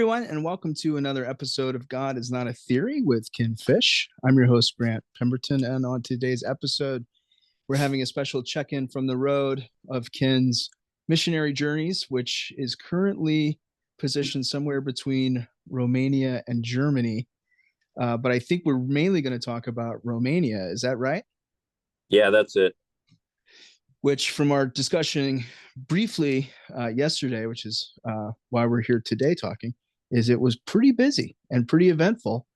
everyone, and welcome to another episode of God is Not a Theory with Ken Fish. I'm your host, Brant Pemberton, and on today's episode, we're having a special check-in from the road of Ken's missionary journeys, which is currently positioned somewhere between Romania and Germany. But I think we're mainly going to talk about Romania. Is that right? Yeah, that's it. Which from our discussion briefly yesterday, which is why we're here today talking, is it was pretty busy and pretty eventful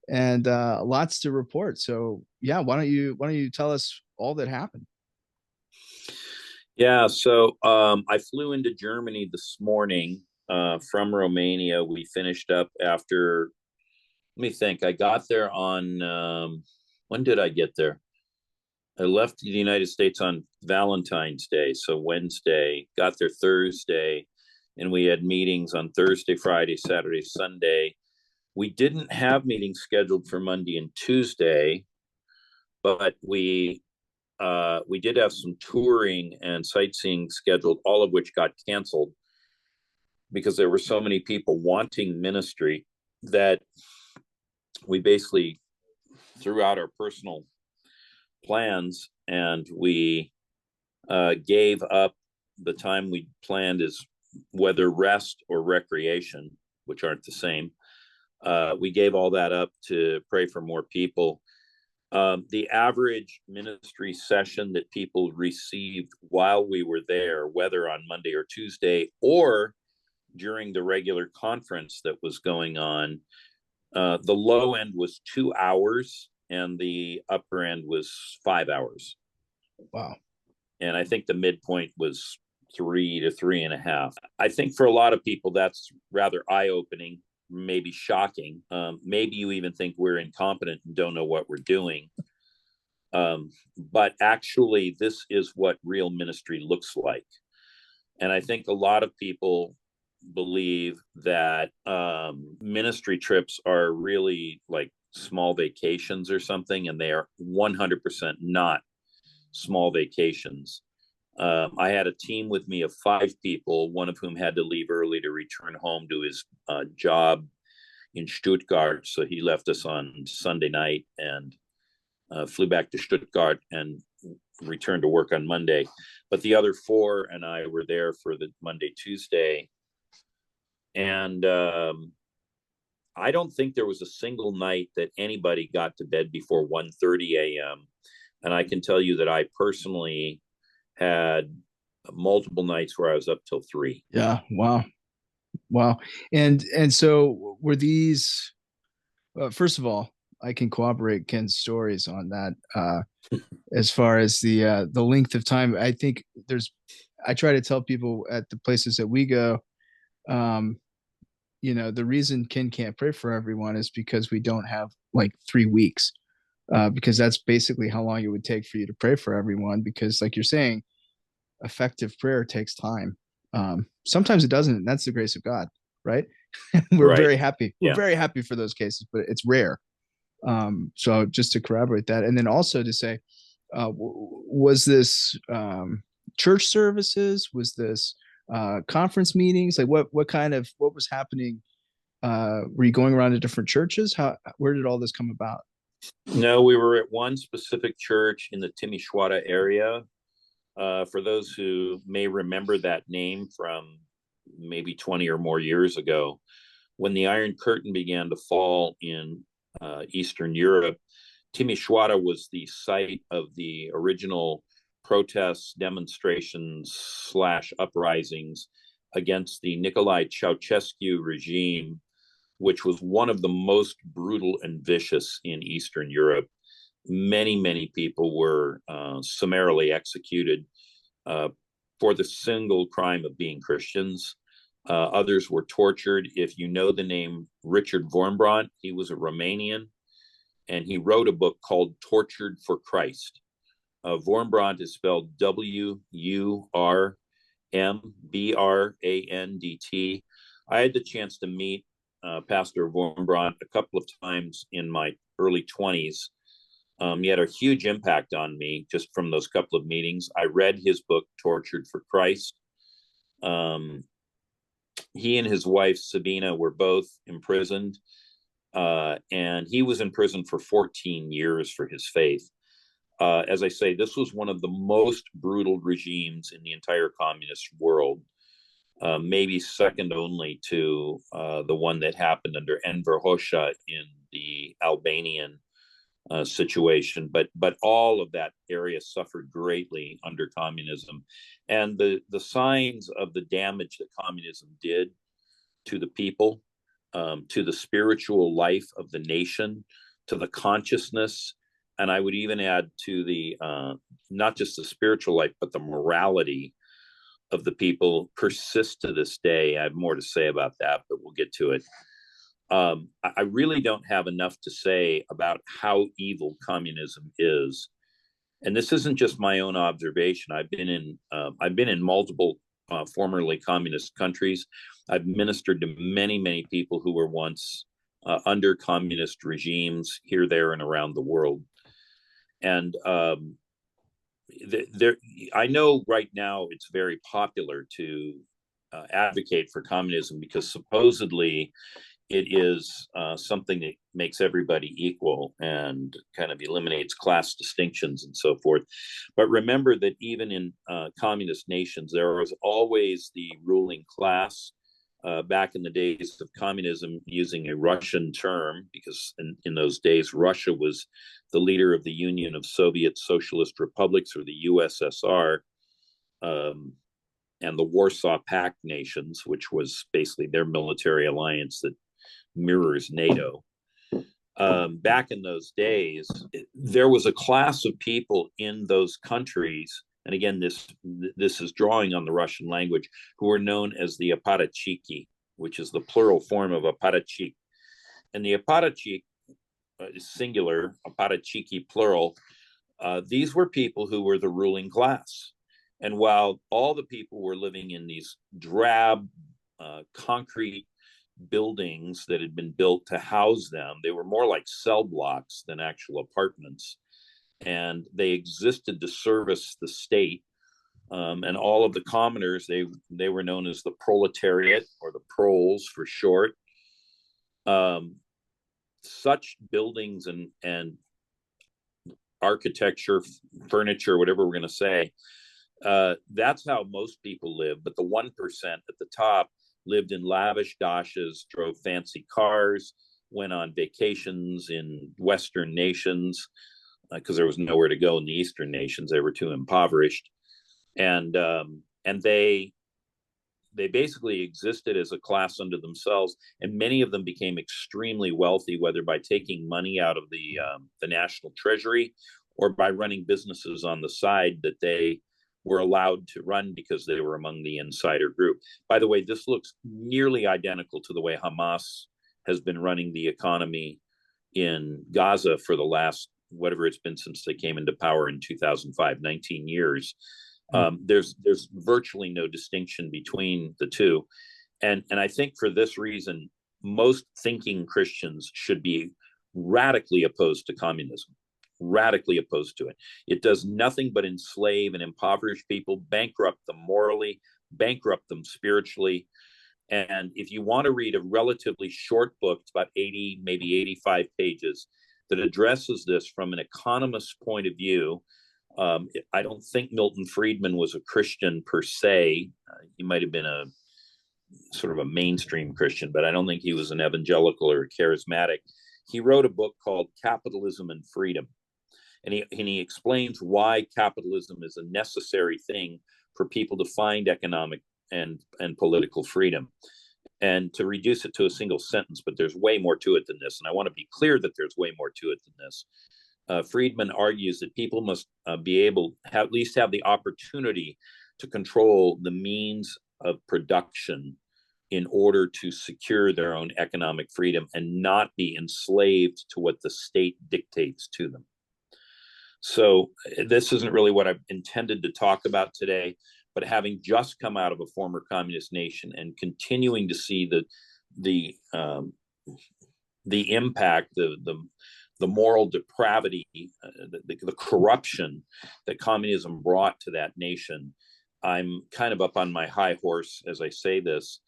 and lots to report. So yeah, why don't you tell us all that happened? Yeah, so I flew into Germany this morning from Romania. We finished up after, let me think, I got there on, when did I get there? I left the United States on Valentine's Day, so Wednesday, got there Thursday, and we had meetings on Thursday, Friday, Saturday, Sunday. We didn't have meetings scheduled for Monday and Tuesday, but we did have some touring and sightseeing scheduled, all of which got canceled because there were so many people wanting ministry that we basically threw out our personal plans, and we gave up the time we planned as whether rest or recreation, which aren't the same. We gave all that up to pray for more people. The average ministry session that people received while we were there, whether on Monday or Tuesday or during the regular conference that was going on, the low end was 2 hours and the upper end was 5 hours. Wow. And I think the midpoint was 3 to 3.5. I think for a lot of people, that's rather eye-opening, maybe shocking. Maybe you even think we're incompetent and don't know what we're doing. But actually, this is what real ministry looks like. And I think a lot of people believe that ministry trips are really like small vacations or something, and they are 100% not small vacations. I had a team with me of 5 people, one of whom had to leave early to return home to his job in Stuttgart. So he left us on Sunday night and flew back to Stuttgart and returned to work on Monday. But the other 4 and I were there for the Monday, Tuesday. And I don't think there was a single night that anybody got to bed before 1:30 a.m. And I can tell you that I personally had multiple nights where I was up till 3. Yeah. Wow. And so were these, first of all, I can corroborate Ken's stories on that. As far as the length of time, I think I try to tell people at the places that we go, the reason Ken can't pray for everyone is because we don't have like 3 weeks, because that's basically how long it would take for you to pray for everyone. Because like you're saying, effective prayer takes time. Sometimes it doesn't, and that's the grace of God, right? We're Right. very happy. We're Yeah. very happy for those cases, but it's rare. So just to corroborate that, and then also to say, was this church services? Was this conference meetings? Like what was happening? Were you going around to different churches? Where did all this come about? No, we were at one specific church in the Timisoara area. For those who may remember that name from maybe 20 or more years ago, when the Iron Curtain began to fall in Eastern Europe, Timisoara was the site of the original protests, demonstrations / uprisings against the Nicolae Ceausescu regime, which was one of the most brutal and vicious in Eastern Europe. Many people were summarily executed for the single crime of being Christians. Others were tortured. If you know the name Richard Wurmbrand, he was a Romanian, and he wrote a book called Tortured for Christ. Wurmbrand is spelled Wurmbrandt. I had the chance to meet Pastor Wurmbrand a couple of times in my early 20s. He had a huge impact on me just from those couple of meetings. I read his book, Tortured for Christ. he and his wife Sabina were both imprisoned, and he was in prison for 14 years for his faith. As I say, this was one of the most brutal regimes in the entire communist world, maybe second only to the one that happened under Enver Hoxha in the Albanian situation. But all of that area suffered greatly under communism, and the signs of the damage that communism did to the people, to the spiritual life of the nation, to the consciousness, and I would even add to the not just the spiritual life, but the morality of the people persist to this day. I have more to say about that, but we'll get to it. I really don't have enough to say about how evil communism is, and this isn't just my own observation. I've been in multiple formerly communist countries. I've ministered to many people who were once under communist regimes here, there, and around the world. And I know right now it's very popular to advocate for communism because supposedly it is something that makes everybody equal and kind of eliminates class distinctions and so forth. But remember that even in communist nations, there was always the ruling class. Back in the days of communism, using a Russian term, because in those days, Russia was the leader of the Union of Soviet Socialist Republics, or the USSR, and the Warsaw Pact nations, which was basically their military alliance that mirrors NATO. Back in those days, there was a class of people in those countries, and again, this is drawing on the Russian language, who were known as the apparatchiki, which is the plural form of apparatchik. And the apparatchik is singular, apparatchiki plural. These were people who were the ruling class. And while all the people were living in these drab concrete buildings that had been built to house them, they were more like cell blocks than actual apartments. And they existed to service the state. And all of the commoners, they were known as the proletariat, or the proles for short. Such buildings and architecture, furniture, whatever we're going to say, that's how most people live. But the 1% at the top lived in lavish dashes, drove fancy cars, went on vacations in Western nations, because there was nowhere to go in the Eastern nations. They were too impoverished. And they basically existed as a class unto themselves, and many of them became extremely wealthy, whether by taking money out of the national treasury or by running businesses on the side that they were allowed to run because they were among the insider group. By the way, this looks nearly identical to the way Hamas has been running the economy in Gaza for the last, whatever it's been since they came into power in 2005, 19 years. There's virtually no distinction between the two. And I think for this reason, most thinking Christians should be radically opposed to communism, radically opposed to it. It does nothing but enslave and impoverish people, bankrupt them morally, bankrupt them spiritually. And if you want to read a relatively short book, it's about 80, maybe 85 pages, that addresses this from an economist's point of view. I don't think Milton Friedman was a Christian per se. He might have been a sort of a mainstream Christian, but I don't think he was an evangelical or a charismatic. He wrote a book called Capitalism and Freedom. And he explains why capitalism is a necessary thing for people to find economic and political freedom. And to reduce it to a single sentence, but there's way more to it than this. And I want to be clear that there's way more to it than this. Friedman argues that people must be able to at least have the opportunity to control the means of production in order to secure their own economic freedom and not be enslaved to what the state dictates to them. So this isn't really what I've intended to talk about today, but having just come out of a former communist nation and continuing to see the impact, the moral depravity, the corruption that communism brought to that nation, I'm kind of up on my high horse as I say this.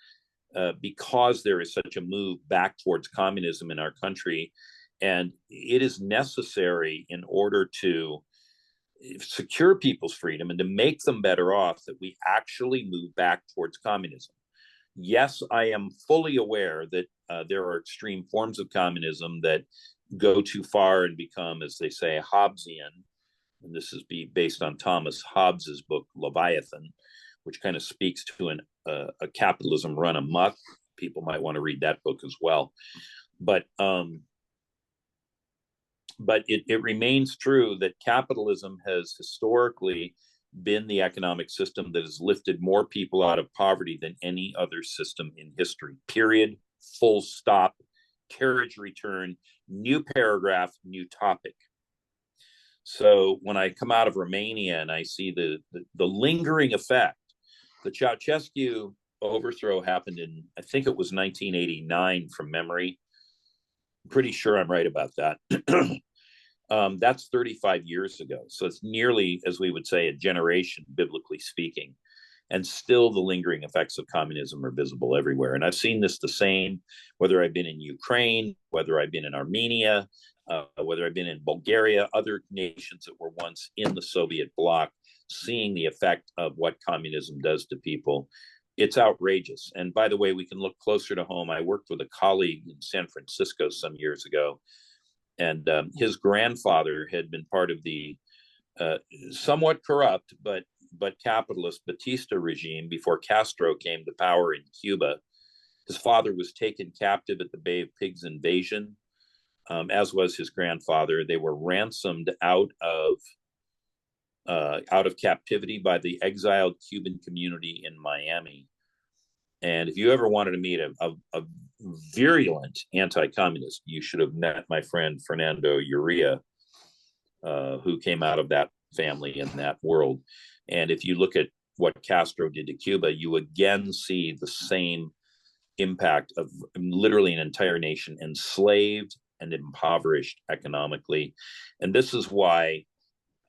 because there is such a move back towards communism in our country. And it is necessary in order to secure people's freedom and to make them better off that we actually move back towards communism. Yes, I am fully aware that there are extreme forms of communism that go too far and become, as they say, Hobbesian. And this is based on Thomas Hobbes's book, Leviathan, which kind of speaks to a capitalism run amok. People might want to read that book as well. But it remains true that capitalism has historically been the economic system that has lifted more people out of poverty than any other system in history. Period. Full stop. Carriage return. New paragraph. New topic. So when I come out of Romania and I see the lingering effect, the Ceausescu overthrow happened in, I think it was 1989 from memory. I'm pretty sure I'm right about that. That's 35 years ago. So it's nearly, as we would say, a generation, biblically speaking. And still the lingering effects of communism are visible everywhere. And I've seen this the same, whether I've been in Ukraine, whether I've been in Armenia, whether I've been in Bulgaria, other nations that were once in the Soviet bloc, seeing the effect of what communism does to people. It's outrageous. And by the way, we can look closer to home. I worked with a colleague in San Francisco some years ago, and his grandfather had been part of the somewhat corrupt but capitalist Batista regime before Castro came to power in Cuba. His father was taken captive at the Bay of Pigs invasion, as was his grandfather. They were ransomed out of captivity by the exiled Cuban community in Miami. And if you ever wanted to meet a virulent anti-communist, you should have met my friend Fernando Uria, who came out of that family in that world. And if you look at what Castro did to Cuba, you again see the same impact of literally an entire nation enslaved and impoverished economically. And this is why,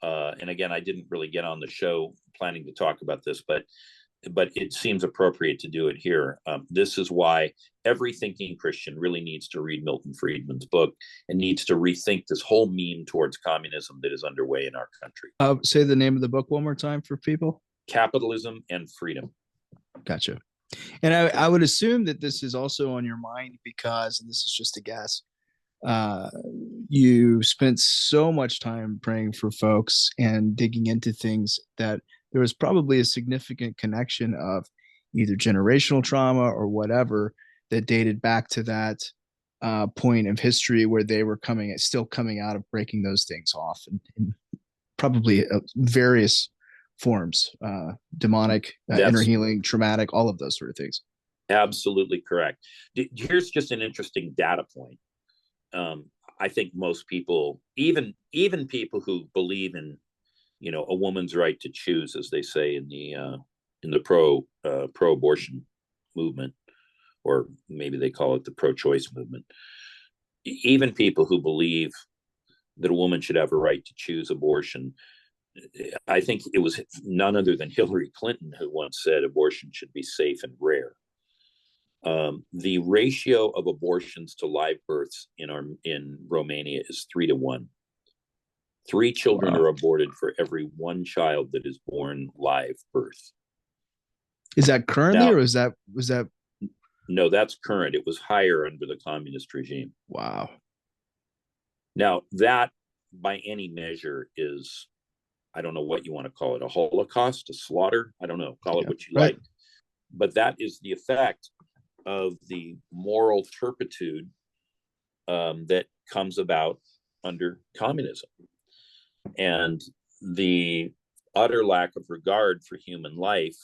and again, I didn't really get on the show planning to talk about this, but it seems appropriate to do it here. This is why every thinking Christian really needs to read Milton Friedman's book and needs to rethink this whole meme towards communism that is underway in our country. Say the name of the book one more time for people. Capitalism and Freedom. Gotcha. And I would assume that this is also on your mind because, and this is just a guess, you spent so much time praying for folks and digging into things that there was probably a significant connection of either generational trauma or whatever that dated back to that point of history where they were still coming out of breaking those things off in probably various forms, demonic, inner healing, traumatic, all of those sort of things. Absolutely correct. Here's just an interesting data point. I think most people, even people who believe in, a woman's right to choose, as they say in the pro-abortion movement, or maybe they call it the pro-choice movement. Even people who believe that a woman should have a right to choose abortion, I think it was none other than Hillary Clinton who once said abortion should be safe and rare. The ratio of abortions to live births in Romania is 3-1. 3 children are aborted for every 1 child that is born live birth. Is that currently, or was that? No, that's current. It was higher under the communist regime. Wow. Now that, by any measure, is, I don't know what you want to call it, a Holocaust, a slaughter. I don't know. Call it what you like. But that is the effect of the moral turpitude that comes about under communism, and the utter lack of regard for human life.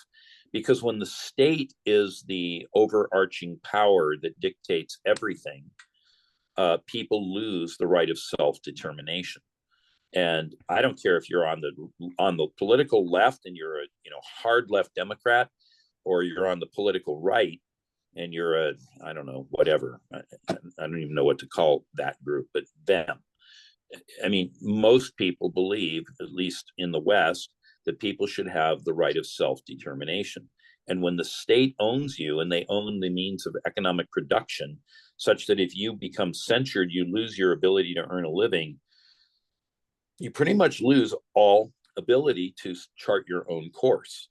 Because when the state is the overarching power that dictates everything, people lose the right of self-determination. And I don't care if you're on the political left and you're a hard left Democrat, or you're on the political right and you're I don't know, whatever. I don't even know what to call that group, but them. I mean, most people believe, at least in the West, that people should have the right of self-determination. And when the state owns you and they own the means of economic production, such that if you become censured, you lose your ability to earn a living, you pretty much lose all ability to chart your own course.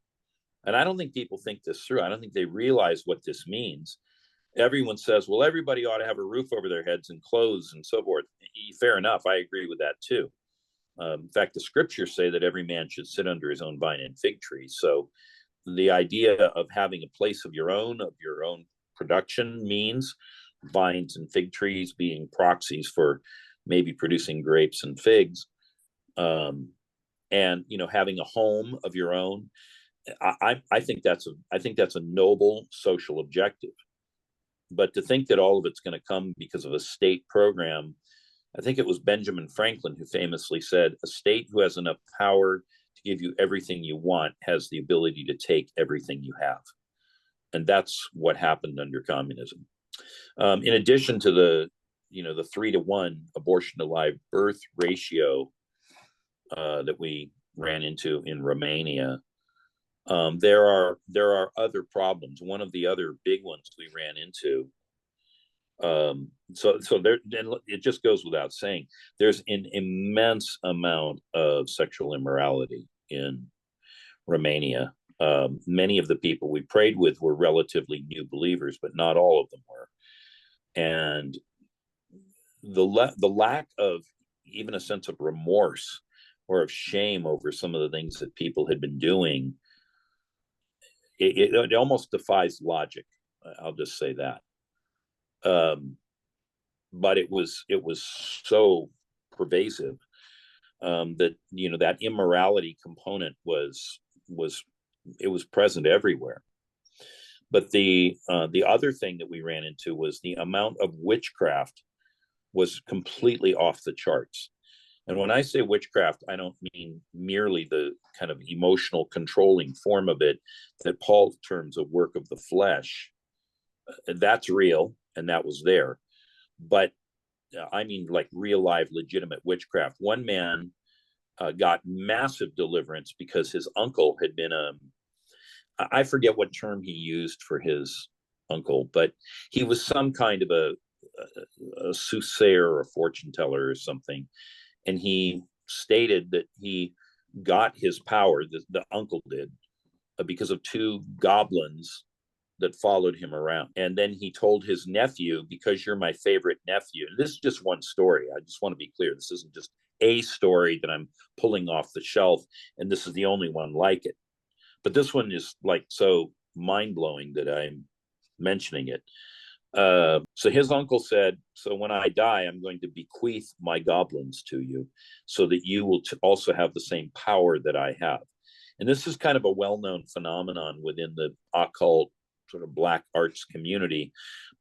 And I don't think people think this through. I don't think they realize what this means. Everyone says, well, everybody ought to have a roof over their heads and clothes and so forth. Fair enough. I agree with that too. In fact, the scriptures say that every man should sit under his own vine and fig tree. So the idea of having a place of your own production, means vines and fig trees being proxies for maybe producing grapes and figs, and having a home of your own. I think that's a noble social objective. But to think that all of it's going to come because of a state program, I think it was Benjamin Franklin who famously said, a state who has enough power to give you everything you want has the ability to take everything you have. And that's what happened under communism. In addition to the 3-to-1 abortion to live birth ratio that we ran into in Romania, there are other problems. One of the other big ones we ran into, so there, and it just goes without saying, there's an immense amount of sexual immorality in Romania. Many of the people we prayed with were relatively new believers, but not all of them were. And the lack of even a sense of remorse or of shame over some of the things that people had been doing, it almost defies logic. I'll just say that. But it was so pervasive that that immorality component was present everywhere. But the other thing that we ran into was the amount of witchcraft was completely off the charts. And when I say witchcraft, I don't mean merely the kind of emotional controlling form of it that Paul terms a work of the flesh. That's real, and that was there. But I mean like real live legitimate witchcraft. One man got massive deliverance because his uncle had been I forget what term he used for his uncle, but he was some kind of a soothsayer or a fortune teller or something. And he stated that he got his power, the uncle did, because of 2 goblins that followed him around. And then he told his nephew, because you're my favorite nephew, and this is just one story. I just want to be clear. This isn't just a story that I'm pulling off the shelf, and this is the only one like it. But this one is like so mind-blowing that I'm mentioning it. So his uncle said, so when I die, I'm going to bequeath my goblins to you so that you will also have the same power that I have. And this is kind of a well-known phenomenon within the occult sort of black arts community.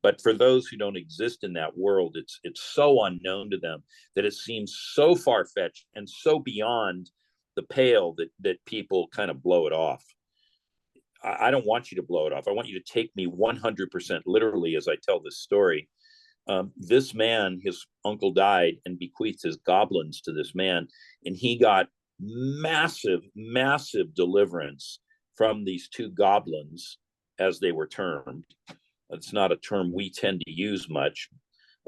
But for those who don't exist in that world, it's so unknown to them that it seems so far-fetched and so beyond the pale that people kind of blow it off. I don't want you to blow it off. I want you to take me 100% literally as I tell this story. This man, his uncle died and bequeathed his goblins to this man, and he got massive, massive deliverance from these 2 goblins, as they were termed. It's not a term we tend to use much,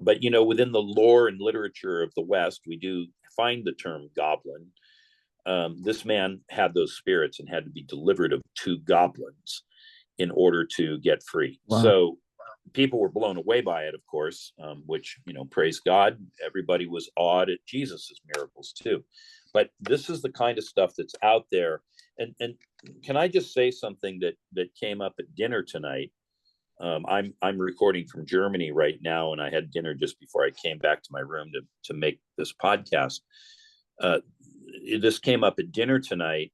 but within the lore and literature of the West, we do find the term goblin. This man had those spirits and had to be delivered of 2 goblins in order to get free. Wow. So people were blown away by it, of course, which, praise God, everybody was awed at Jesus's miracles too. But this is the kind of stuff that's out there. And can I just say something that came up at dinner tonight? I'm recording from Germany right now, and I had dinner just before I came back to my room to make this podcast. This came up at dinner tonight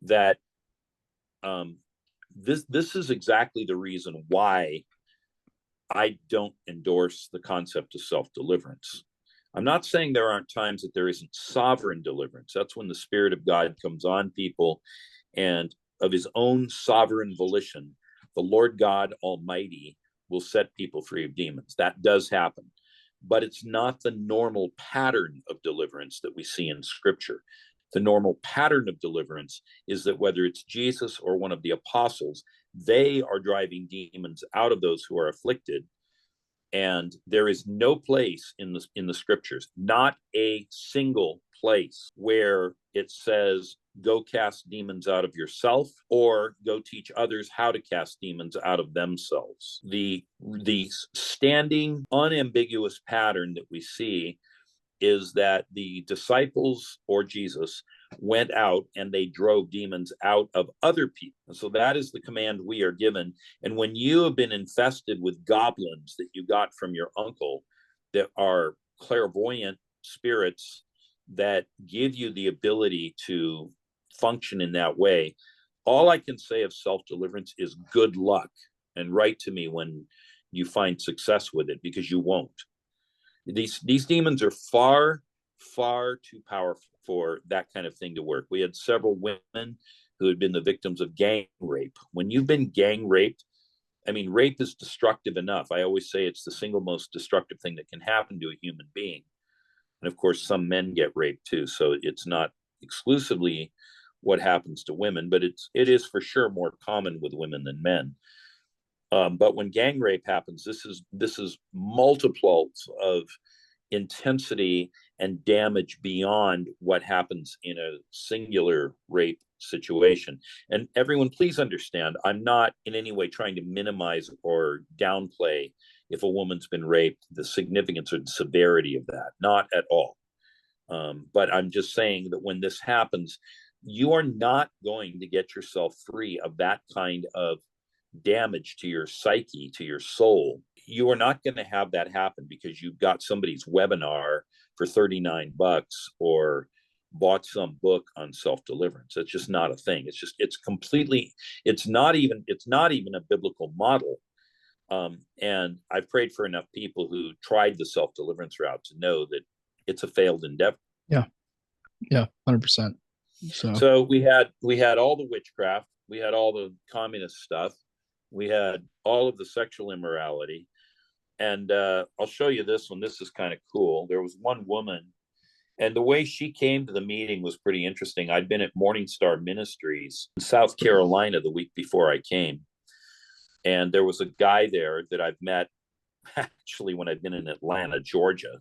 that this is exactly the reason why I don't endorse the concept of self-deliverance. I'm not saying there aren't times that there isn't sovereign deliverance. That's when the Spirit of God comes on people, and of his own sovereign volition, the Lord God Almighty will set people free of demons. That does happen. But it's not the normal pattern of deliverance that we see in Scripture. The normal pattern of deliverance is that whether it's Jesus or one of the apostles, they are driving demons out of those who are afflicted. And there is no place in the scriptures, not a single place, where it says go cast demons out of yourself or go teach others how to cast demons out of themselves. The standing unambiguous pattern that we see is that the disciples or Jesus went out and they drove demons out of other people. And so that is the command we are given. And when you have been infested with goblins that you got from your uncle, that are clairvoyant spirits that give you the ability to function in that way, all I can say of self-deliverance is good luck, and write to me when you find success with it, because you won't. These demons are far too powerful for that kind of thing to work. We had several women who had been the victims of gang rape. When you've been gang raped, I mean, rape is destructive enough. I always say it's the single most destructive thing that can happen to a human being. And of course, some men get raped too. So it's not exclusively what happens to women, but it is for sure more common with women than men. But when gang rape happens, this is multiples of intensity and damage beyond what happens in a singular rape situation. And everyone, please understand, I'm not in any way trying to minimize or downplay, if a woman's been raped, the significance or the severity of that. Not at all. But I'm just saying that when this happens, you are not going to get yourself free of that kind of damage to your psyche, to your soul. You are not going to have that happen because you've got somebody's webinar for $39 or bought some book on self-deliverance. It's just not a thing. It's not even a biblical model. And I've prayed for enough people who tried the self-deliverance route to know that it's a failed endeavor. Yeah. 100%. So we had all the witchcraft, we had all the communist stuff, we had all of the sexual immorality. And I'll show you this one. This is kind of cool. There was one woman, and the way she came to the meeting was pretty interesting. I'd been at Morningstar Ministries in South Carolina the week before I came. And there was a guy there that I've met actually when I'd been in Atlanta, Georgia,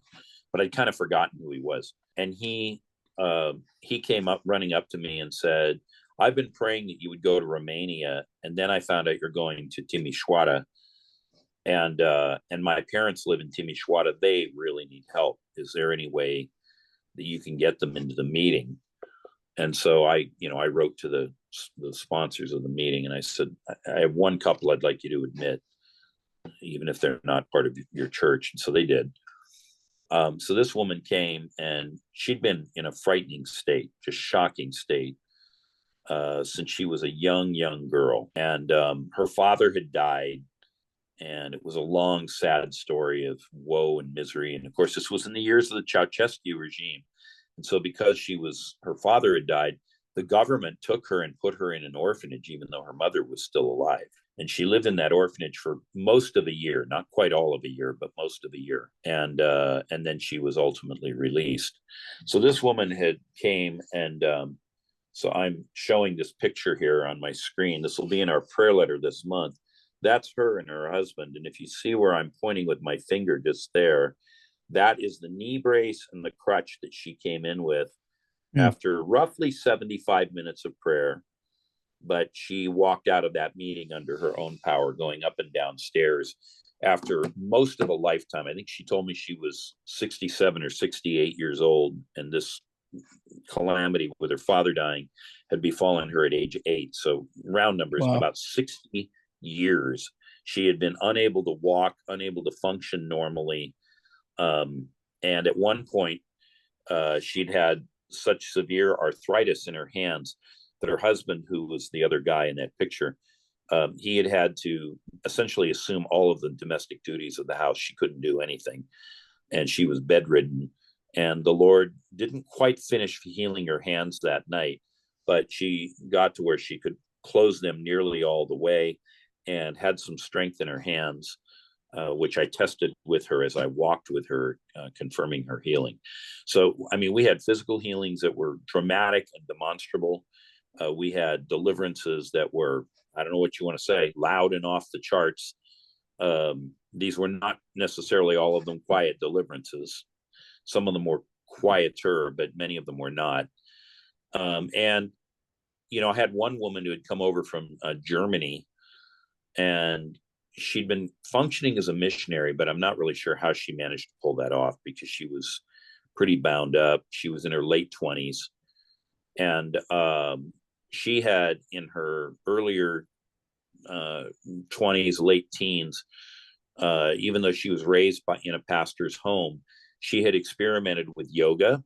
but I'd kind of forgotten who he was. And he came up running up to me and said, I've been praying that you would go to Romania, and then I found out you're going to Timisoara, and my parents live in Timisoara. They really need help. Is there any way that you can get them into the meeting? And so I wrote to the sponsors of the meeting, and I said, I have one couple I'd like you to admit, even if they're not part of your church. And so they did. So this woman came, and she'd been in a frightening state, just shocking state, since she was a young girl. And her father had died, and it was a long, sad story of woe and misery. And of course, this was in the years of the Ceausescu regime. And so because her father had died, the government took her and put her in an orphanage, even though her mother was still alive. And she lived in that orphanage for most of a year, not quite all of a year, but most of a year. And then she was ultimately released. So this woman had came, and so I'm showing this picture here on my screen. This will be in our prayer letter this month. That's her and her husband. And if you see where I'm pointing with my finger just there, that is the knee brace and the crutch that she came in with after roughly 75 minutes of prayer. But she walked out of that meeting under her own power, going up and down stairs after most of a lifetime. I think she told me she was 67 or 68 years old, and this calamity with her father dying had befallen her at age 8. So round numbers, wow. About 60 years. She had been unable to walk, unable to function normally. And at one point, she'd had such severe arthritis in her hands that her husband, who was the other guy in that picture, he had to essentially assume all of the domestic duties of the house. She couldn't do anything, and she was bedridden. And the Lord didn't quite finish healing her hands that night, but she got to where she could close them nearly all the way and had some strength in her hands, which I tested with her as I walked with her, confirming her healing. So, I mean, we had physical healings that were dramatic and demonstrable, We had deliverances that were, I don't know what you want to say, loud and off the charts. These were not necessarily all of them quiet deliverances. Some of them were quieter, but many of them were not. And, I had one woman who had come over from Germany, and she'd been functioning as a missionary, but I'm not really sure how she managed to pull that off because she was pretty bound up. She was in her late 20s. And she had, in her earlier 20s, late teens, even though she was raised in a pastor's home, she had experimented with yoga,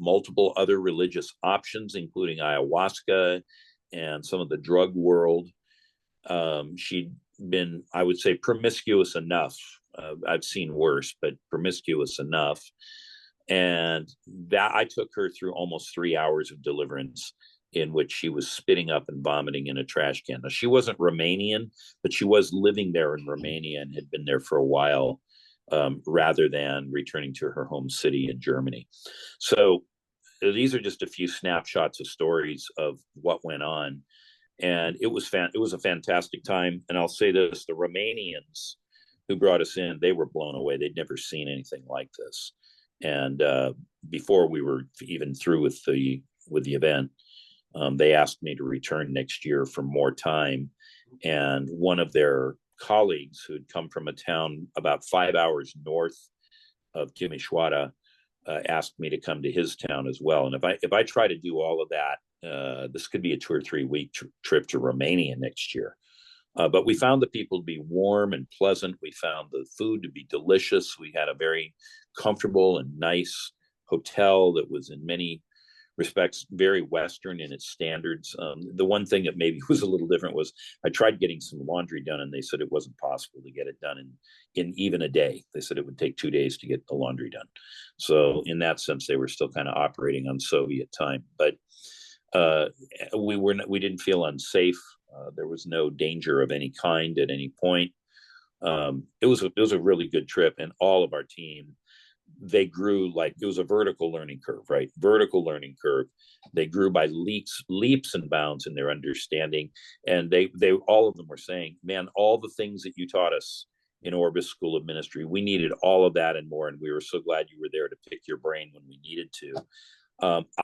multiple other religious options, including ayahuasca and some of the drug world. She'd been, I would say, promiscuous enough. I've seen worse, but promiscuous enough. And that I took her through almost 3 hours of deliverance in which she was spitting up and vomiting in a trash can. Now, she wasn't Romanian, but she was living there in Romania and had been there for a while, rather than returning to her home city in Germany. So these are just a few snapshots of stories of what went on. And it was a fantastic time. And I'll say this, the Romanians who brought us in, they were blown away. They'd never seen anything like this. And before we were even through with the event, they asked me to return next year for more time. And one of their colleagues who had come from a town about 5 hours north of Timisoara asked me to come to his town as well. And if I try to do all of that, this could be a 2 or 3 week trip to Romania next year. But we found the people to be warm and pleasant. We found the food to be delicious. We had a very comfortable and nice hotel that was in many respects very Western in its standards. The one thing that maybe was a little different was I tried getting some laundry done, and they said it wasn't possible to get it done in even a day. They said it would take 2 days to get the laundry done. So in that sense, they were still kind of operating on Soviet time. But we didn't feel unsafe. There was no danger of any kind at any point. It was a really good trip, and all of our team, they grew like it was a vertical learning curve, right? Vertical learning curve. They grew by leaps and bounds in their understanding, and they all of them were saying, "Man, all the things that you taught us in Orbis School of Ministry, we needed all of that and more, and we were so glad you were there to pick your brain when we needed to."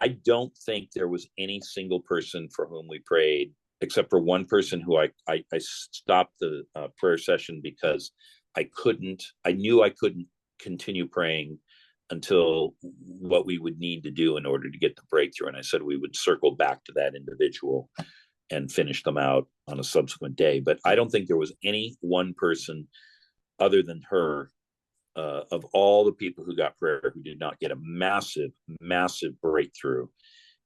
I don't think there was any single person for whom we prayed, except for one person who I stopped the prayer session because I knew I couldn't continue praying until what we would need to do in order to get the breakthrough. And I said we would circle back to that individual and finish them out on a subsequent day. But I don't think there was any one person other than her, of all the people who got prayer, who did not get a massive, massive breakthrough.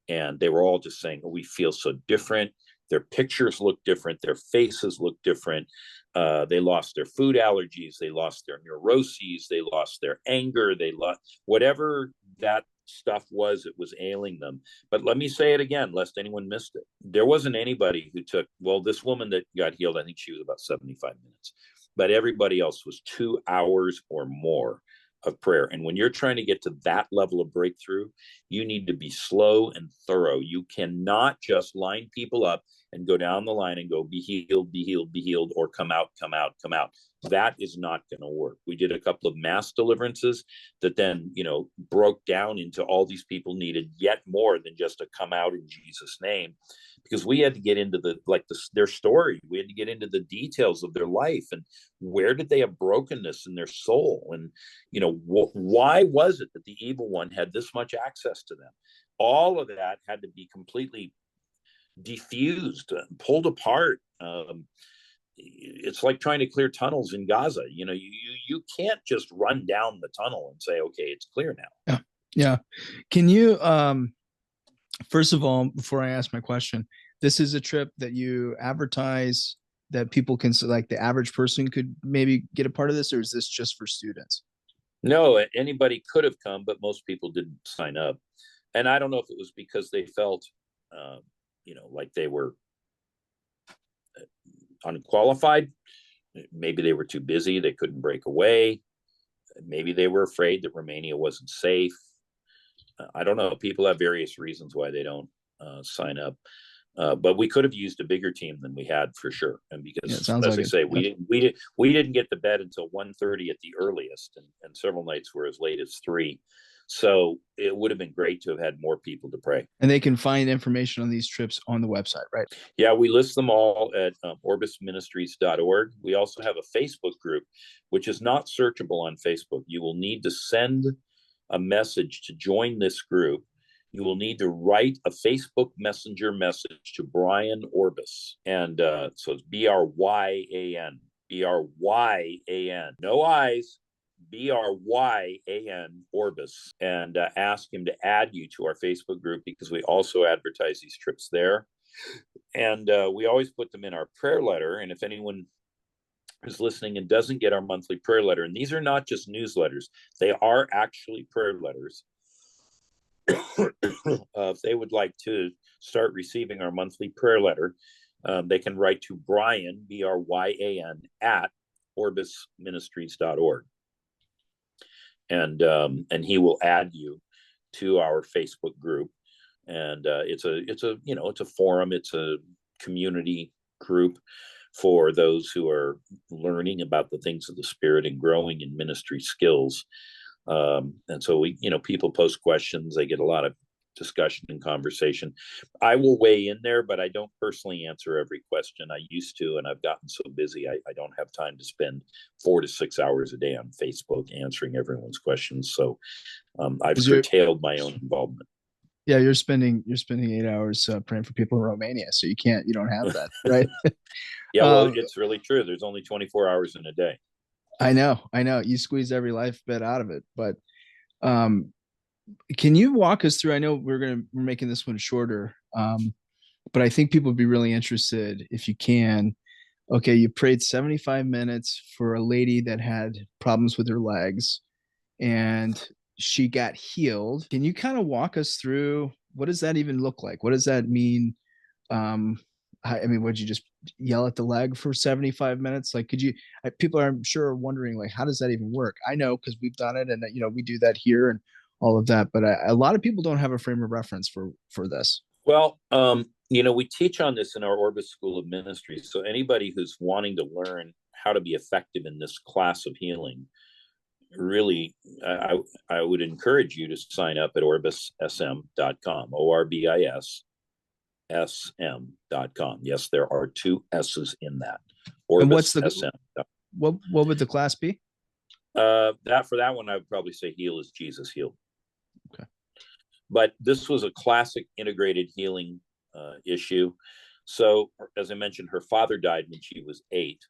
And they were all just saying, oh, we feel so different. Their pictures look different. Their faces look different. They lost their food allergies. They lost their neuroses. They lost their anger. They lost whatever that stuff was, it was ailing them. But let me say it again, lest anyone missed it. There wasn't anybody who took, well, this woman that got healed, I think she was about 75 minutes. But everybody else was 2 hours or more of prayer. And when you're trying to get to that level of breakthrough, you need to be slow and thorough. You cannot just line people up and go down the line and go, be healed, be healed, be healed, or come out, come out, come out. That is not going to work. We did a couple of mass deliverances that then, broke down into all these people needed yet more than just a come out in Jesus' name, because we had to get into their story. We had to get into the details of their life and where did they have brokenness in their soul, and why was it that the evil one had this much access to them. All of that had to be completely diffused, pulled apart. It's like trying to clear tunnels in Gaza. You can't just run down the tunnel and say, okay, it's clear now. Yeah. Can you, first of all, before I ask my question, this is a trip that you advertise that people can, like the average person could maybe get a part of this, or is this just for students? No, anybody could have come, but most people didn't sign up. And I don't know if it was because they felt, like they were unqualified. Maybe they were too busy. They couldn't break away. Maybe they were afraid that Romania wasn't safe. I don't know. People have various reasons why they don't sign up. But we could have used a bigger team than we had for sure. And because, it sounds as like I it. say, Yeah. we didn't get to bed until 1:30 at the earliest, and several nights were as late as 3. So it would have been great to have had more people to pray. And they can find information on these trips on the website, right? Yeah, we list them all at orbisministries.org. We also have a Facebook group, which is not searchable on Facebook. You will need to send a message to join this group. You will need to write a Facebook Messenger message to Brian Orbis. And so it's Bryan, Bryan, no I's, Bryan Orbis, and ask him to add you to our Facebook group, because we also advertise these trips there. And we always put them in our prayer letter. And if anyone is listening and doesn't get our monthly prayer letter, and these are not just newsletters, they are actually prayer letters. If they would like to start receiving our monthly prayer letter, they can write to Brian, Bryan, at orbisministries.org. And he will add you to our Facebook group. And it's a forum, it's a community group for those who are learning about the things of the Spirit and growing in ministry skills. And so people post questions, they get a lot of discussion and conversation. I will weigh in there, but I don't personally answer every question. I used to, and I've gotten so busy, I don't have time to spend 4 to 6 hours a day on Facebook answering everyone's questions. So I've curtailed my own involvement. Yeah, you're spending 8 hours praying for people in Romania, so you don't have that, right? Yeah, well, it's really true. There's only 24 hours in a day. I know. You squeeze every life bit out of it, but can you walk us through? I know we're making this one shorter, but I think people would be really interested if you can. Okay, you prayed 75 minutes for a lady that had problems with her legs, and she got healed. Can you kind of walk us through, what does that even look like? What does that mean? I mean, would you just yell at the leg for 75 minutes? Like, people are, I'm sure, wondering, like, how does that even work? I know, because we've done it, and we do that here and all of that, but a lot of people don't have a frame of reference for this. Well, we teach on this in our Orbis School of Ministry. So anybody who's wanting to learn how to be effective in this class of healing, really, I would encourage you to sign up at orbissm.com, orbissm.com. Yes, there are 2 S's in that. Orbis, and what's the what would the class be? That one, I would probably say heal as Jesus healed. Okay. But this was a classic integrated healing issue. So, as I mentioned, her father died when she was 8.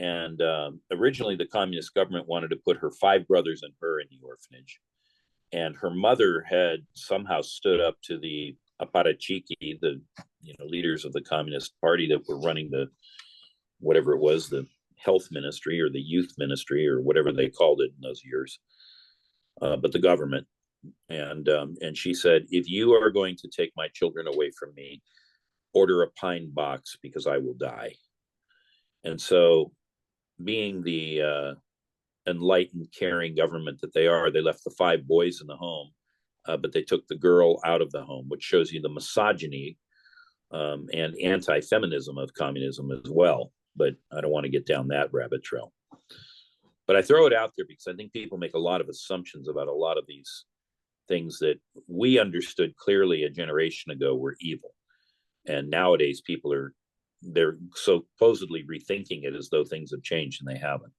And originally, the communist government wanted to put her 5 brothers and her in the orphanage. And her mother had somehow stood up to the apparatchiki, the leaders of the Communist Party that were running the, whatever it was, the health ministry or the youth ministry or whatever they called it in those years, but the government. And she said, if you are going to take my children away from me, order a pine box, because I will die. And so, being the enlightened, caring government that they are, they left the 5 boys in the home, but they took the girl out of the home, which shows you the misogyny and anti-feminism of communism as well. But I don't want to get down that rabbit trail. But I throw it out there because I think people make a lot of assumptions about a lot of these things that we understood clearly a generation ago were evil. And nowadays they're supposedly rethinking it as though things have changed, and they haven't.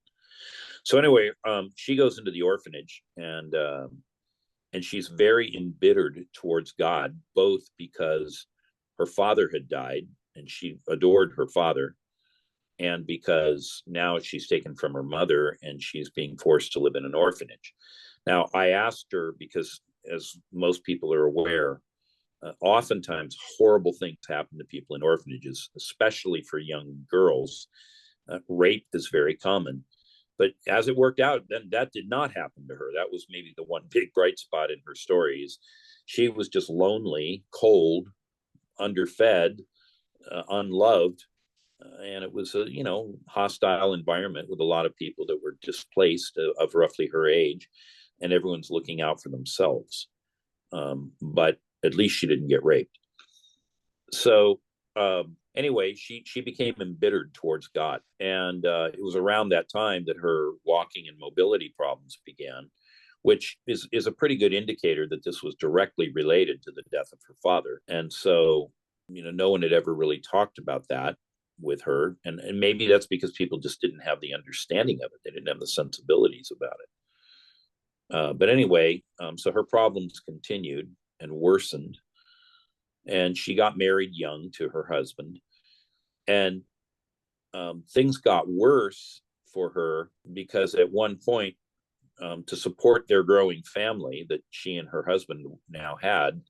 So anyway, she goes into the orphanage, and she's very embittered towards God, both because her father had died and she adored her father, and because now she's taken from her mother and she's being forced to live in an orphanage. Now, I asked her, because as most people are aware, oftentimes horrible things happen to people in orphanages, especially for young girls. Rape is very common. But as it worked out, then that did not happen to her. That was maybe the one big bright spot in her story. Is she was just lonely, cold, underfed, unloved, and it was a hostile environment with a lot of people that were displaced of roughly her age, and everyone's looking out for themselves. But at least she didn't get raped. So anyway, she became embittered towards God, and it was around that time that her walking and mobility problems began, which is a pretty good indicator that this was directly related to the death of her father. And so, no one had ever really talked about that with her, and maybe that's because people just didn't have the understanding of it. They didn't have the sensibilities about it. But anyway, so her problems continued and worsened, and she got married young to her husband, and things got worse for her because at one point, to support their growing family that she and her husband now had,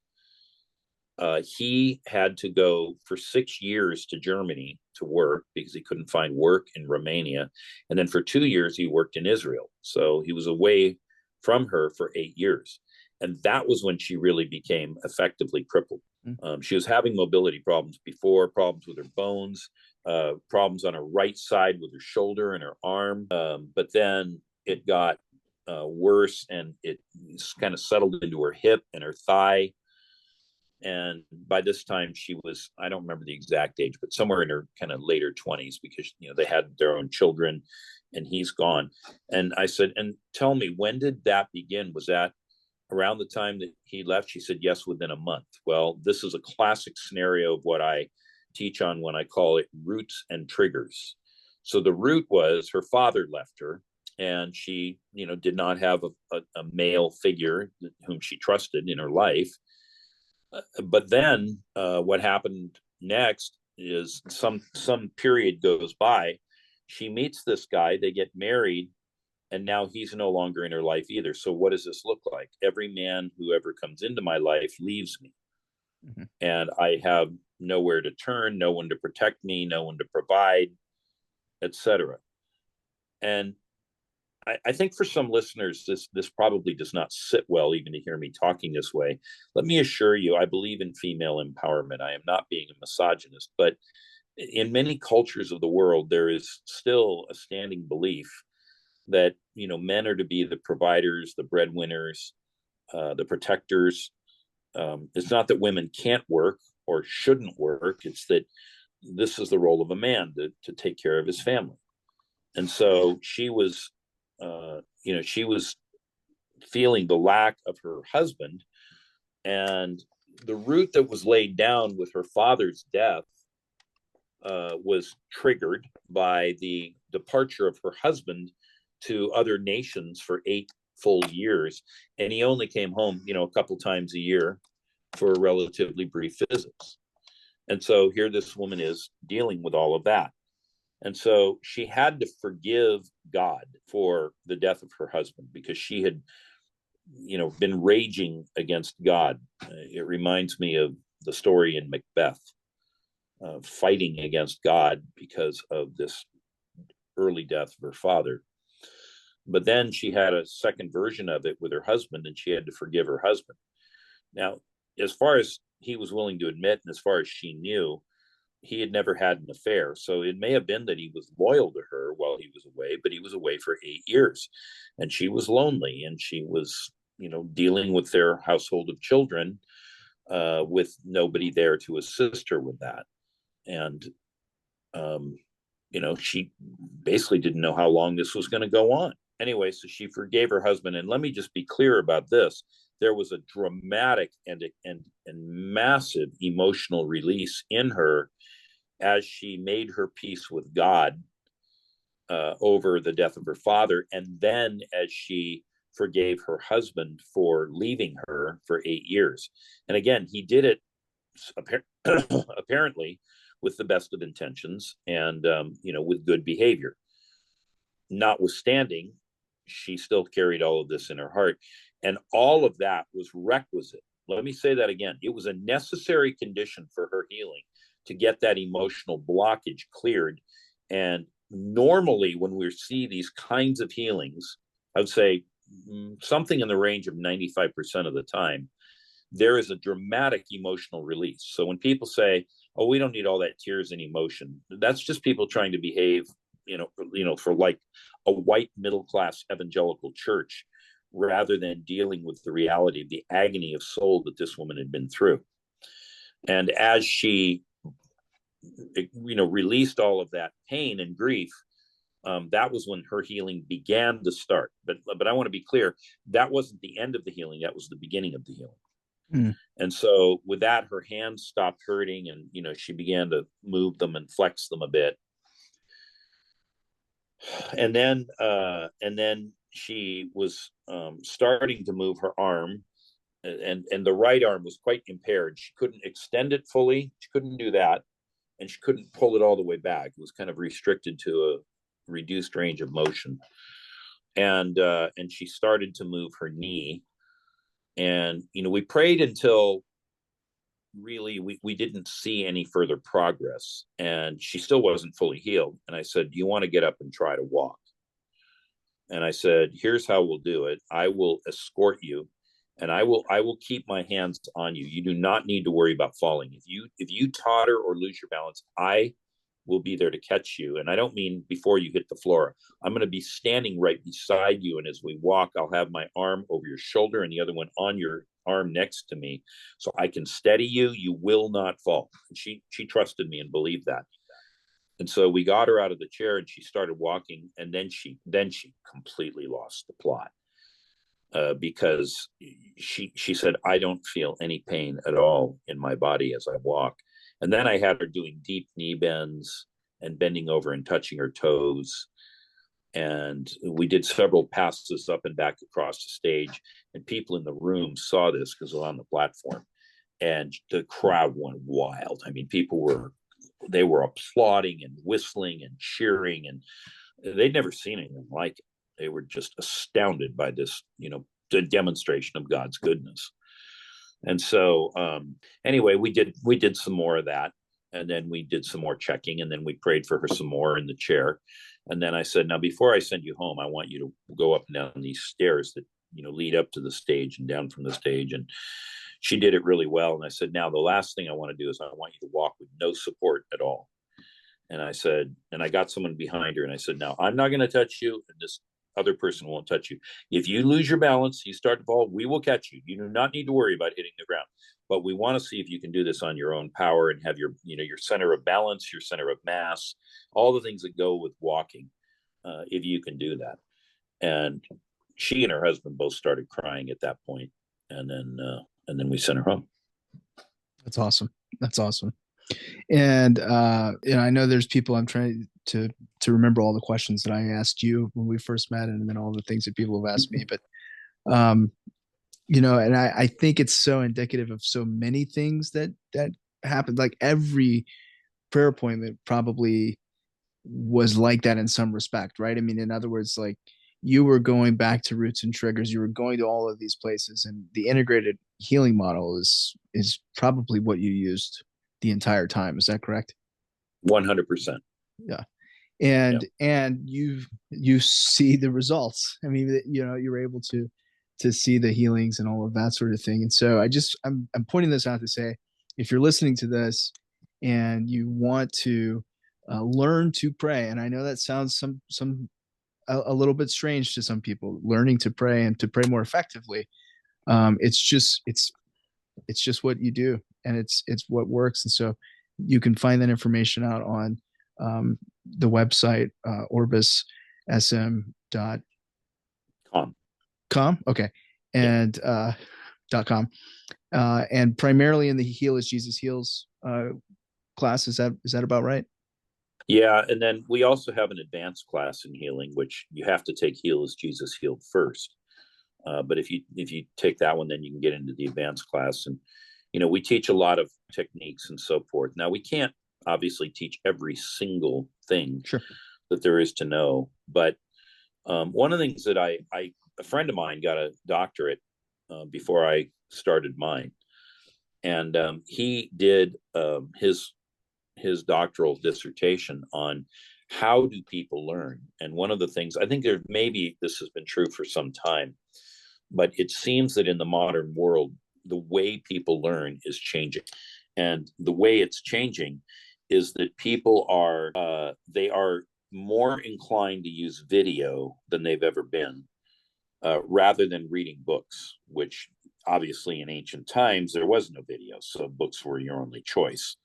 he had to go for 6 years to Germany to work because he couldn't find work in Romania. And then for 2 years, he worked in Israel. So he was away from her for 8 years. And that was when she really became effectively crippled. She was having mobility problems before, problems with her bones, problems on her right side with her shoulder and her arm. But then it got worse, and it kind of settled into her hip and her thigh. And by this time she was, I don't remember the exact age, but somewhere in her kind of later 20s, because they had their own children, and he's gone. And I said, and tell me, when did that begin? Was that around the time that he left? She said, yes, within a month. Well, this is a classic scenario of what I teach on when I call it roots and triggers. So the root was her father left her, and she, did not have a male figure whom she trusted in her life. But then what happened next is some period goes by. She meets this guy, they get married, and now he's no longer in her life either. So what does this look like? Every man who ever comes into my life leaves me. Mm-hmm. And I have nowhere to turn, no one to protect me, no one to provide, etc. And I think for some listeners, this probably does not sit well even to hear me talking this way. Let me assure you, I believe in female empowerment. I am not being a misogynist, but in many cultures of the world, there is still a standing belief that men are to be the providers, the breadwinners, the protectors. It's not that women can't work or shouldn't work. It's that this is the role of a man to take care of his family. And so she was she was feeling the lack of her husband, and the root that was laid down with her father's death was triggered by the departure of her husband to other nations for 8 full years, and he only came home a couple times a year for relatively brief visits. And so here this woman is dealing with all of that. And so she had to forgive God for the death of her husband, because she had, been raging against God. It reminds me of the story in Macbeth, fighting against God because of this early death of her father. But then she had a second version of it with her husband, and she had to forgive her husband. Now, as far as he was willing to admit, and as far as she knew, he had never had an affair. So it may have been that he was loyal to her while he was away, but he was away for 8 years, and she was lonely, and she was, dealing with their household of children, with nobody there to assist her with that. And, she basically didn't know how long this was going to go on. Anyway, so she forgave her husband. And let me just be clear about this. There was a dramatic and massive emotional release in her as she made her peace with God over the death of her father, and then as she forgave her husband for leaving her for 8 years. And again, he did it apparently with the best of intentions and with good behavior. Notwithstanding, she still carried all of this in her heart, and all of that was requisite. Let me say that again. It was a necessary condition for her healing to get that emotional blockage cleared. And normally when we see these kinds of healings, I would say something in the range of 95% of the time, there is a dramatic emotional release. So when people say, oh, we don't need all that tears and emotion, that's just people trying to behave, for like a white middle-class evangelical church, rather than dealing with the reality of the agony of soul that this woman had been through. And as she released all of that pain and grief, that was when her healing began to start. But I want to be clear, that wasn't the end of the healing. That was the beginning of the healing. Mm. And so with that, her hands stopped hurting, and she began to move them and flex them a bit. And then she was starting to move her arm, and the right arm was quite impaired. She couldn't extend it fully. She couldn't do that, and she couldn't pull it all the way back. It was kind of restricted to a reduced range of motion. And she started to move her knee, and we prayed until really we didn't see any further progress, and she still wasn't fully healed. And I said, do you want to get up and try to walk? And I said, here's how we'll do it. I will escort you, and I will keep my hands on you. You do not need to worry about falling. If you totter or lose your balance, I will be there to catch you. And I don't mean before you hit the floor. I'm going to be standing right beside you, and as we walk, I'll have my arm over your shoulder and the other one on your arm next to me, so I can steady you. You will not fall. And she trusted me and believed that. And so we got her out of the chair, and she started walking, and then she completely lost the plot, because she said, I don't feel any pain at all in my body as I walk. And then I had her doing deep knee bends and bending over and touching her toes. And we did several passes up and back across the stage, and people in the room saw this because it was on the platform, and the crowd went wild. I mean, they were applauding and whistling and cheering, and they'd never seen anything like it. They were just astounded by this, the demonstration of God's goodness. And so anyway, we did some more of that, and then we did some more checking, and then we prayed for her some more in the chair. And then I said, now, before I send you home, I want you to go up and down these stairs that lead up to the stage and down from the stage. And she did it really well. And I said, now the last thing I want to do is I want you to walk with no support at all. And I said, and I got someone behind her, and I said, now I'm not going to touch you, and this other person won't touch you. If you lose your balance, you start to fall, we will catch you. You do not need to worry about hitting the ground. But we want to see if you can do this on your own power and have your center of balance, your center of mass, all the things that go with walking, if you can do that. And she and her husband both started crying at that point, and then we sent her home. That's awesome. That's awesome. And I know there's people, I'm trying to remember all the questions that I asked you when we first met, and then all the things that people have asked me. But and I think it's so indicative of so many things that happened. Like every prayer appointment probably was like that in some respect, right? I mean, in other words, like you were going back to roots and triggers, you were going to all of these places, and the integrated healing model is probably what you used the entire time. Is that correct? 100%. Yeah. And you see the results. I mean, you're able to see the healings and all of that sort of thing. And so I'm pointing this out to say, if you're listening to this and you want to learn to pray, and I know that sounds a little bit strange to some people, learning to pray and to pray more effectively. It's just what you do, and it's what works. And so you can find that information out on the website, orbissm.com. Okay. And .com. And primarily in the Heal as Jesus Heals class. Is that about right? Yeah. And then we also have an advanced class in healing, which you have to take Heal as Jesus Healed first. But if you take that one, then you can get into the advanced class. And, we teach a lot of techniques and so forth. Now, we can't obviously teach every single thing that there is to know. But one of the things that a friend of mine got a doctorate before I started mine. And he did his doctoral dissertation on how do people learn. And one of the things, I think maybe this has been true for some time, but it seems that in the modern world, the way people learn is changing. And the way it's changing is that people they are more inclined to use video than they've ever been, rather than reading books, which obviously in ancient times there was no video, so books were your only choice.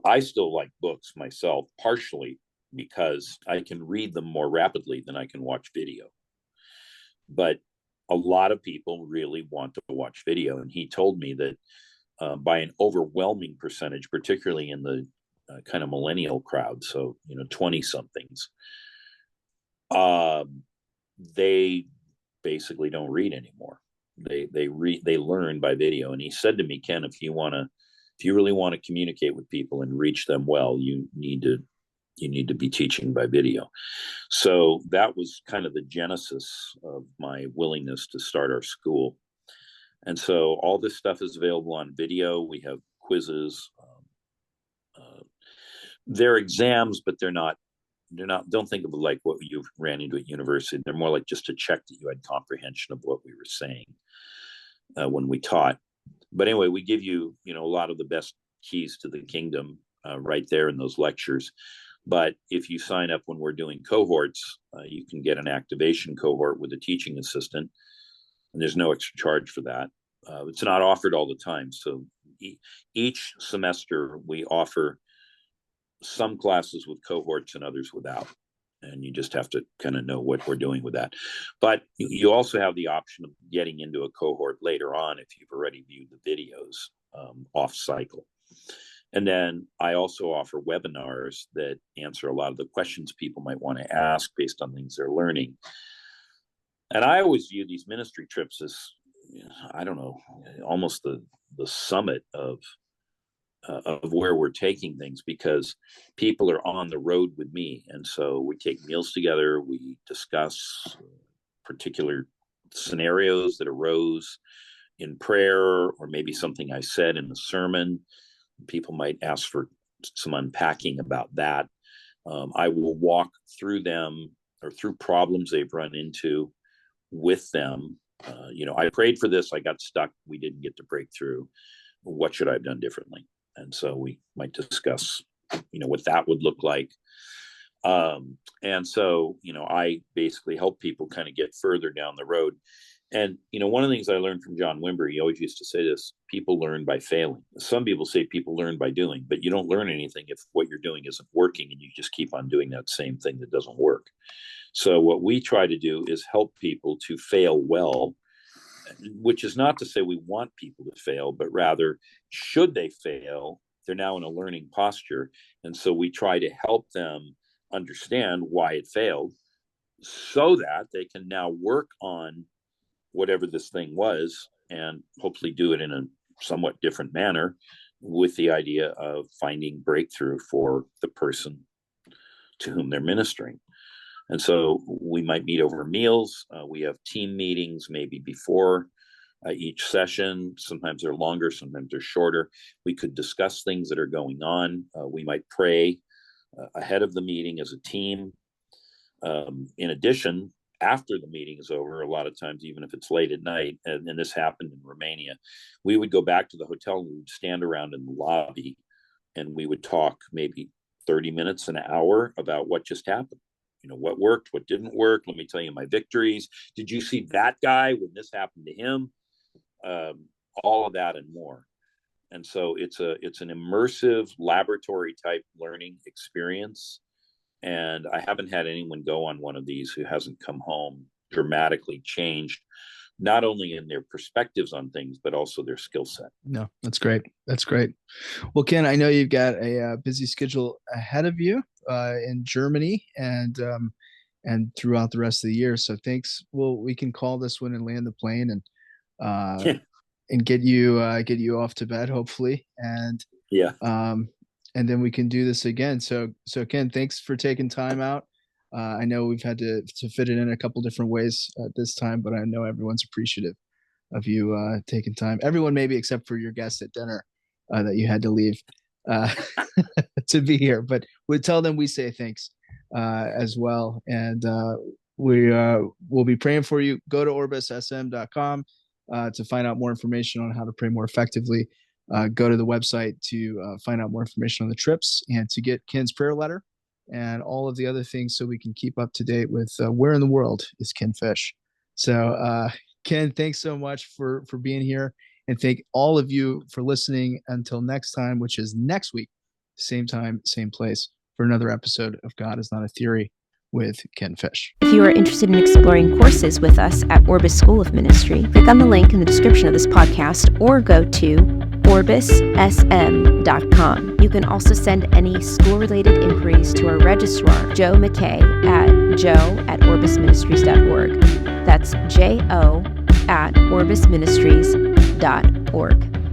I still like books myself, partially because I can read them more rapidly than I can watch video. But a lot of people really want to watch video. And he told me that by an overwhelming percentage, particularly in the kind of millennial crowd, so, 20 somethings, they basically don't read anymore. They learn by video. And he said to me, Ken, if you really want to communicate with people and reach them well, you need to be teaching by video. So that was kind of the genesis of my willingness to start our school. And so all this stuff is available on video. We have quizzes. They're exams, but they're not, don't think of it like what you ran into at university. They're more like just to check that you had comprehension of what we were saying when we taught. But anyway, we give you, a lot of the best keys to the kingdom right there in those lectures. But if you sign up when we're doing cohorts, you can get an activation cohort with a teaching assistant, and there's no extra charge for that. It's not offered all the time. So each semester we offer some classes with cohorts and others without. And you just have to kind of know what we're doing with that. But you also have the option of getting into a cohort later on if you've already viewed the videos off cycle. And then I also offer webinars that answer a lot of the questions people might want to ask based on things they're learning. And I always view these ministry trips as, I don't know, almost the summit of where we're taking things, because people are on the road with me. And so we take meals together, we discuss particular scenarios that arose in prayer, or maybe something I said in the sermon. People might ask for some unpacking about that. I will walk through them or through problems they've run into with them. I prayed for this, I got stuck, we didn't get to break through. What should I have done differently? And so we might discuss, what that would look like. And so, I basically help people kind of get further down the road. And, one of the things I learned from John Wimber, he always used to say this: people learn by failing. Some people say people learn by doing, but you don't learn anything if what you're doing isn't working and you just keep on doing that same thing that doesn't work. So what we try to do is help people to fail well, which is not to say we want people to fail, but rather, should they fail, they're now in a learning posture. And so we try to help them understand why it failed so that they can now work on whatever this thing was and hopefully do it in a somewhat different manner, with the idea of finding breakthrough for the person to whom they're ministering. And so we might meet over meals. We have team meetings maybe before each session. Sometimes they're longer, sometimes they're shorter. We could discuss things that are going on. We might pray ahead of the meeting as a team. In addition, after the meeting is over, a lot of times, even if it's late at night, and this happened in Romania, we would go back to the hotel and we would stand around in the lobby and we would talk maybe 30 minutes, an hour about what just happened. What worked, what didn't work. Let me tell you my victories. Did you see that guy when this happened to him? All of that and more. And so it's an immersive laboratory type learning experience. And I haven't had anyone go on one of these who hasn't come home dramatically changed, not only in their perspectives on things, but also their skill set. No, that's great. That's great. Well, Ken, I know you've got a busy schedule ahead of you in Germany and throughout the rest of the year. So thanks. Well, we can call this one and land the plane and get you off to bed, hopefully. And yeah. And then we can do this again. So Ken, thanks for taking time out. I know we've had to fit it in a couple different ways this time, but I know everyone's appreciative of you taking time. Everyone, maybe except for your guest at dinner that you had to leave to be here. But we'll tell them we say thanks as well. And we'll be praying for you. Go to orbissm.com to find out more information on how to pray more effectively. Go to the website to find out more information on the trips and to get Ken's prayer letter and all of the other things so we can keep up to date with where in the world is Ken Fish. So Ken, thanks so much for being here, and thank all of you for listening. Until next time, which is next week, same time, same place for another episode of God is Not a Theory with Ken Fish. If you are interested in exploring courses with us at Orbis School of Ministry, click on the link in the description of this podcast or go to orbissm.com. You can also send any school-related inquiries to our registrar, Joe McKay, at joe@orbisministries.org. That's JO@orbisministries.org.